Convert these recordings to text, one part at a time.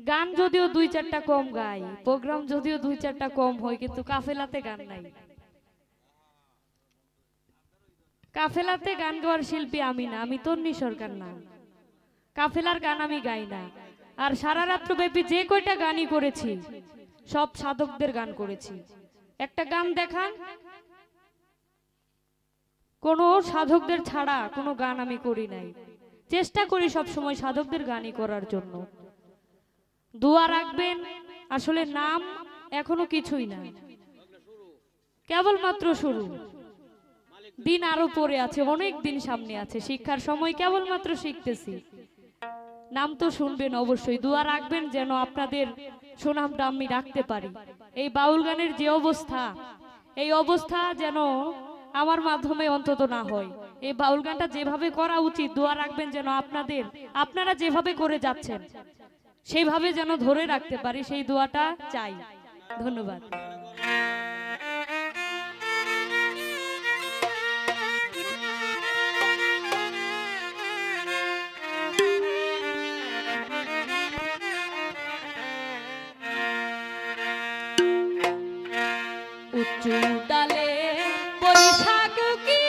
গান যদিও দুই চারটা কম গাই, প্রোগ্রাম যদিও দুই চারটা কম হয়, কিন্তু কাফেলাতে গান নাই। কাফেলাতে গান গাওয়ার শিল্পী আমি না, আমি তন্নি সরকার না। কাফেলার গান আমি গাই না। আর সারা রাত্র ব্যাপী যে কয়টা গানই করেছি সব সাধকদের গান করেছি। একটা গান দেখান কোনো সাধকদের ছাড়া কোনো গান আমি করি নাই। চেষ্টা করি সব সময় সাধকদের গানই করার জন্য। দোয়া রাখবেন, আসলে নাম এখনো কিছুই না, কেবলমাত্র শুরু। দিন আরো পরে আছে, অনেক দিন সামনে আছে, শিক্ষার সময় কেবলমাত্র শিখতেছি। নাম তো শুনবেন অবশ্যই, দোয়া রাখবেন যেন আপনাদের সুনামটা আমি রাখতে পারি। এই বাউল গানের যে অবস্থা, এই অবস্থা যেন আমার মাধ্যমে অন্তত না হয়। এই বাউল গানটা যেভাবে করা উচিত, দোয়া রাখবেন যেন আপনারা যেভাবে করে যাচ্ছেন সেইভাবে যেন ধরে রাখতে পারি, সেই দোয়াটা চাই। ধন্যবাদ। উঁচু ডালে বৈশাখ কি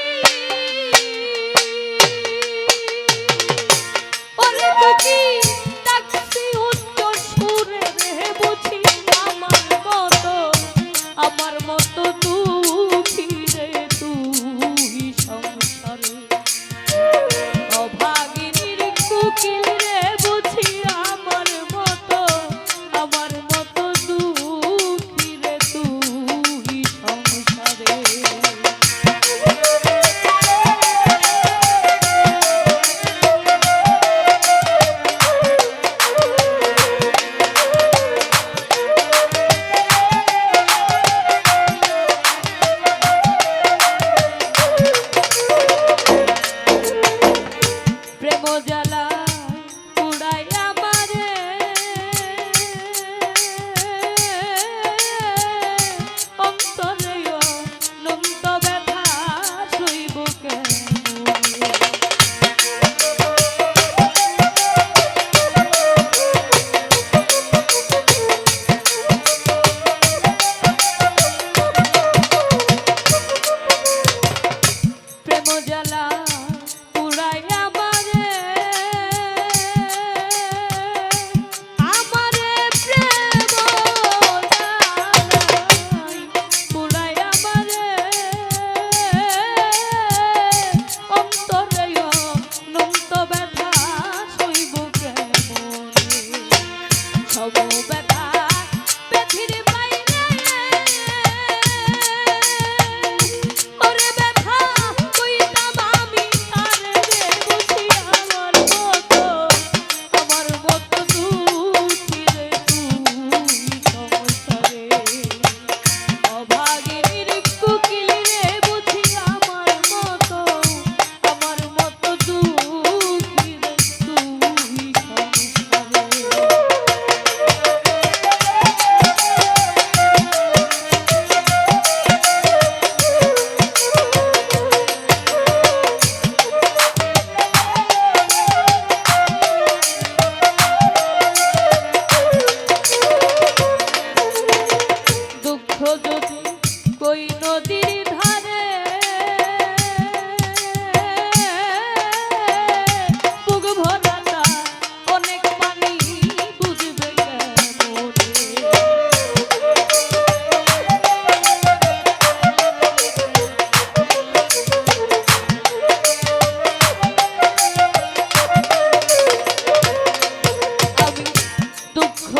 ওরে দুঃখী ডাকছি উচ্চ সুরে রে, বুঝি আমার মতো দুঃখী রে তুই সংসারে। অভাগিনীর কুকিল রে, বুঝি আমার মতো দুঃখী রে তুই সংসারে। প্রেম জ্বালা পুড়াই আমারে, অন্তরে অনন্ত ব্যথা সইব কেমনে। প্রেম জ্বালা পুড়াই আমারে, প্রেম পুড়াই আমারে, অন্তরে অনন্ত ব্যথা সইব কেমনে। সব ব্যথা ব্যথির বাইরে, ওরে ব্যথা কইতাম আমি আরে রে, বুঝি আমার মতো দুঃখী রে তুই সংসারে। অভাগিনীর কুকিল রে, বুঝি আমার মতো দুঃখী রে তুই সংসারে। দুঃখ যদি কই নদীর ধারে, বুক ভরাটা অনেক পানি, বুঝবে কেমনে। আমি দুঃখ